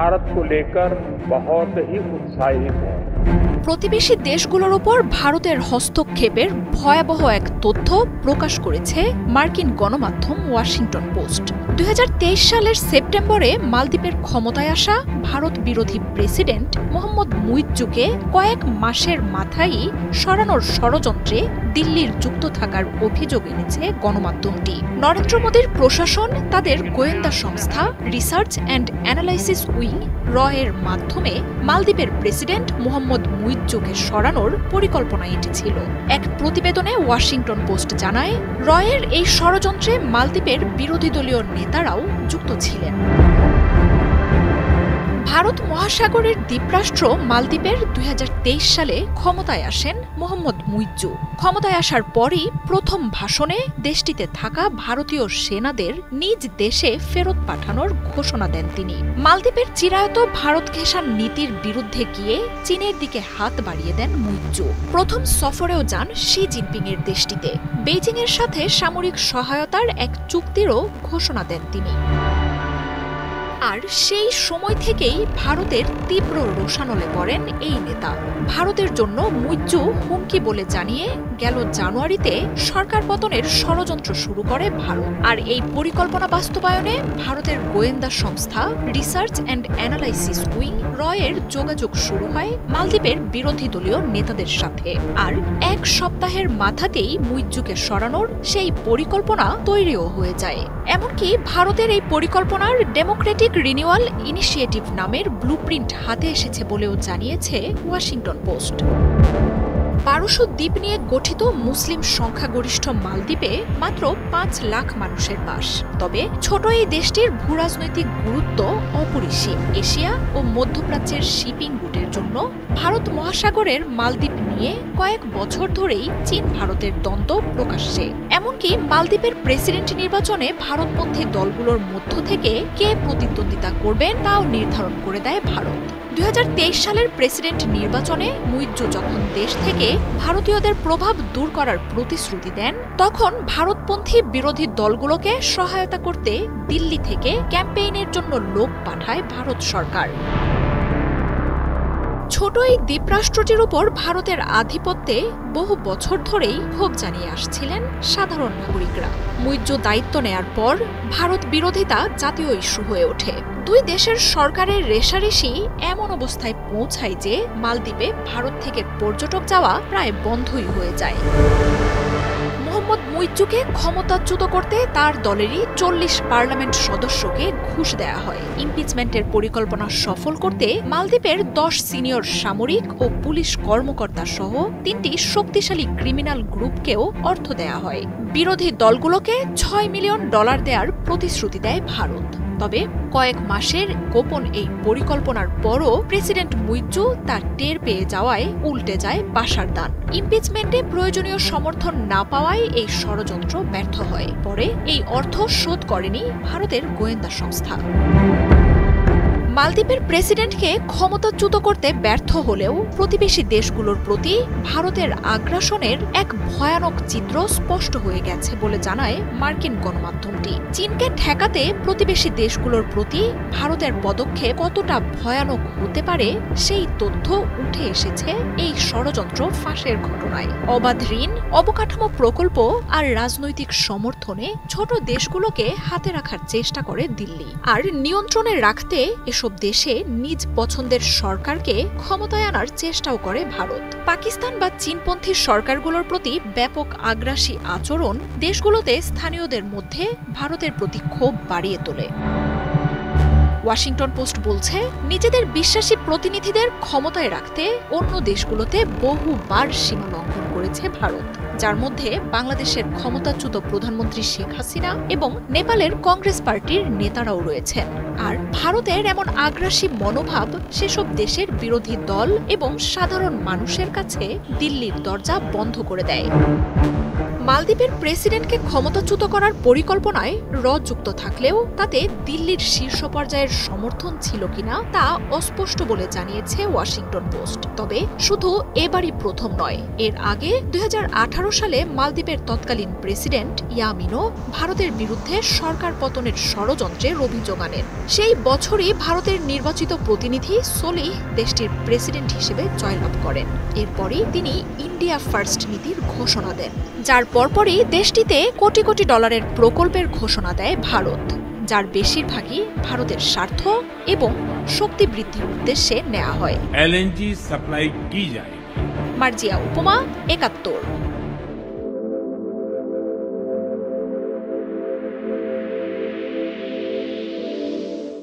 भारत को लेकर बहुत ही उत्साहित है। প্রতিবেশী দেশগুলোর উপর ভারতের হস্তক্ষেপের ভয়াবহ এক তথ্য প্রকাশ করেছে মার্কিন গণমাধ্যম ওয়াশিংটন পোস্ট। 2023 সালের সেপ্টেম্বরে মালদ্বীপের ক্ষমতায় আসা ভারত বিরোধী প্রেসিডেন্ট মোহাম্মদ মুইজ্জুকে কয়েক মাসের মাথায় সরানোর ষড়যন্ত্রে দিল্লির যুক্ত থাকার অভিযোগ এনেছে গণমাধ্যমটি। নরেন্দ্র মোদীর প্রশাসন তাদের গোয়েন্দা সংস্থা রিসার্চ অ্যান্ড অ্যানালাইসিস উইং এর মাধ্যমে মালদ্বীপের প্রেসিডেন্ট মোহাম্মদ মুইজ্জুকে সরানোর পরিকল্পনা এটি ছিল। এক প্রতিবেদনে ওয়াশিংটন পোস্ট জানায়, এর এই ষড়যন্ত্রে মালদ্বীপের বিরোধী দলীয় নেতারাও যুক্ত ছিলেন। ভারত মহাসাগরের দ্বীপরাষ্ট্র মালদ্বীপের 2023 সালে ক্ষমতায় আসেন মোহাম্মদ মুইজ্জু। ক্ষমতায় আসার পরই প্রথম ভাষণে দেশটিতে থাকা ভারতীয় সেনাদের নিজ দেশে ফেরত পাঠানোর ঘোষণা দেন তিনি। মালদ্বীপের চিরায়ত ভারত ঘেঁষা নীতির বিরুদ্ধে গিয়ে চীনের দিকে হাত বাড়িয়ে দেন মুইজ্জু। প্রথম সফরেও যান শি জিনপিং এর দেশটিতে। বেইজিং এর সাথে সামরিক সহায়তার এক চুক্তিরও ঘোষণা দেন তিনি। আর সেই সময় থেকেই ভারতের তীব্র রোষানলে পড়েন এই নেতা। ভারতের জন্য মুইজ্জু হুমকি বলে জানিয়ে গেল জানুয়ারিতে সরকার পতনের ষড়যন্ত্র শুরু করে ভারত। আর এই পরিকল্পনা বাস্তবায়নে ভারতের গোয়েন্দা সংস্থা রিসার্চ অ্যান্ড অ্যানালাইসিস উইং এর যোগাযোগ শুরু হয় মালদ্বীপের বিরোধী দলীয় নেতাদের সাথে। আর এক সপ্তাহের মাথাতেই মুইজ্জুকে সরানোর সেই পরিকল্পনা তৈরিও হয়ে যায়। এমনকি ভারতের এই পরিকল্পনার ডেমোক্রেটিক রিনিউয়াল ইনিশিয়েটিভ নামের ব্লুপ্রিন্ট হাতে এসেছে বলেও জানিয়েছে ওয়াশিংটন পোস্ট। 1200 দ্বীপ নিয়ে গঠিত মুসলিম সংখ্যাগরিষ্ঠ মালদ্বীপে মাত্র 5 লাখ মানুষের বাস। তবে ছোট এই দেশটির ভূরাজনৈতিক গুরুত্ব অপরিসীম। এশিয়া ও মধ্যপ্রাচ্যের শিপিং রুটের জন্য ভারত মহাসাগরের মালদ্বীপ নিয়ে কয়েক বছর ধরেই চীন ভারতের দ্বন্দ্ব প্রকাশ্যে। এমনকি মালদ্বীপের প্রেসিডেন্ট নির্বাচনে ভারতপন্থী দলগুলোর মধ্য থেকে কে প্রতিদ্বন্দ্বিতা করবেন তাও নির্ধারণ করে দেয় ভারত। 2023 সালের প্রেসিডেন্ট নির্বাচনে মুইজ্জু যখন দেশ থেকে ভারতীয়দের প্রভাব দূর করার প্রতিশ্রুতি দেন, তখন ভারতপন্থী বিরোধী দলগুলোকে সহায়তা করতে দিল্লি থেকে ক্যাম্পেইনের জন্য লোক পাঠায় ভারত সরকার। ছোট এই দ্বীপরাষ্ট্রটির উপর ভারতের আধিপত্যে বহু বছর ধরেই ক্ষোভ জানিয়ে আসছিলেন সাধারণ নাগরিকরা। মুইজ্জু দায়িত্ব নেয়ার পর ভারত বিরোধিতা জাতীয় ইস্যু হয়ে ওঠে। দুই দেশের সরকারের রেষারেষি এমন অবস্থায় পৌঁছায় যে মালদ্বীপে ভারত থেকে পর্যটক যাওয়া প্রায় বন্ধই হয়ে যায়। মোহাম্মদ মুইজ্জুকে ক্ষমতাচ্যুত করতে তার দলেরই 40 পার্লামেন্ট সদস্যকে ঘুষ দেয়া হয়। ইমপিচমেন্টের পরিকল্পনা সফল করতে মালদ্বীপের 10 সিনিয়র সামরিক ও পুলিশ কর্মকর্তা সহ 3টি শক্তিশালী ক্রিমিনাল গ্রুপকেও অর্থ দেয়া হয়। বিরোধী দলগুলোকে $6 মিলিয়ন দেওয়ার প্রতিশ্রুতি দেয় ভারত। তবে কয়েক মাসের গোপন এই পরিকল্পনার পরও প্রেসিডেন্ট মুইজ্জু তার টের পেয়ে যাওয়ায় উল্টে যায় বাসার দান। ইমপিচমেন্টে প্রয়োজনীয় সমর্থন না পাওয়ায় এই ষড়যন্ত্র ব্যর্থ হয়। পরে এই অর্থ শোধ করেনি ভারতের গোয়েন্দা সংস্থা। মালদ্বীপের প্রেসিডেন্টকে ক্ষমতাচ্যুত করতে ব্যর্থ হলেও প্রতিবেশী দেশগুলোর প্রতি ভারতের আগ্রাসনের এক ভয়ানক চিত্র স্পষ্ট হয়ে গেছে বলে জানায় মার্কিন গণমাধ্যমটি। চীনকে ঠেকাতে প্রতিবেশী দেশগুলোর প্রতি ভারতের পদক্ষেপ কতটা ভয়ানক হতে পারে সেই তথ্য উঠে এসেছে এই ষড়যন্ত্র ফাঁসের ঘটনায়। অবাধ ঋণ, অবকাঠামো প্রকল্প আর রাজনৈতিক সমর্থনে ছোট দেশগুলোকে হাতে রাখার চেষ্টা করে দিল্লি। আর নিয়ন্ত্রণে রাখতে এসব দেশে নিজ পছন্দের সরকারকে ক্ষমতায় আনার চেষ্টাও করে ভারত। পাকিস্তান বা চীনপন্থী সরকারগুলোর প্রতি ব্যাপক আগ্রাসী আচরণ দেশগুলোতে স্থানীয়দের মধ্যে ভারতের প্রতি ক্ষোভ বাড়িয়ে তোলে। ওয়াশিংটন পোস্ট বলছে, নিজেদের বিশ্বাসী প্রতিনিধিদের ক্ষমতায় রাখতে অন্য দেশগুলোতে বহুবার সীমা লঙ্ঘন করেছে ভারত, যার মধ্যে বাংলাদেশের ক্ষমতাচ্যুত প্রধানমন্ত্রী শেখ হাসিনা এবং নেপালের কংগ্রেস পার্টির নেতারাও রয়েছেন। আর ভারতের এমন আগ্রাসী মনোভাব সেসব দেশের বিরোধী দল এবং সাধারণ মানুষের কাছে দিল্লির দরজা বন্ধ করে দেয়। মালদ্বীপের প্রেসিডেন্টকে ক্ষমতাচ্যুত করার পরিকল্পনায় যুক্ত থাকলেও তাতে দিল্লির শীর্ষ পর্যায়ের সমর্থন ছিল কিনা তা অস্পষ্ট বলে জানিয়েছে ওয়াশিংটন পোস্ট। তবে শুধু এবারই প্রথম নয়, এর আগে 2018 সালে মালদ্বীপের তৎকালীন প্রেসিডেন্ট ইয়ামিনও ভারতের বিরুদ্ধে সরকার পতনের ষড়যন্ত্রের অভিযোগ আনেন। সেই বছরই ভারতের নির্বাচিত প্রতিনিধি সোলিহ দেশটির প্রেসিডেন্ট হিসেবে জয়লাভ করেন। এরপরই তিনি ইন্ডিয়া ফার্স্ট নীতির ঘোষণা দেন, যার পরপরই দেশটিতে কোটি কোটি ডলারের প্রকল্পের ঘোষণা দেয় ভারত, যার বেশিরভাগই ভারতের স্বার্থ এবং শক্তি বৃদ্ধির উদ্দেশ্যে নেওয়া হয়। LNG सप्लाई की जाएगी। মার্জিয়া উপমা, ৭১।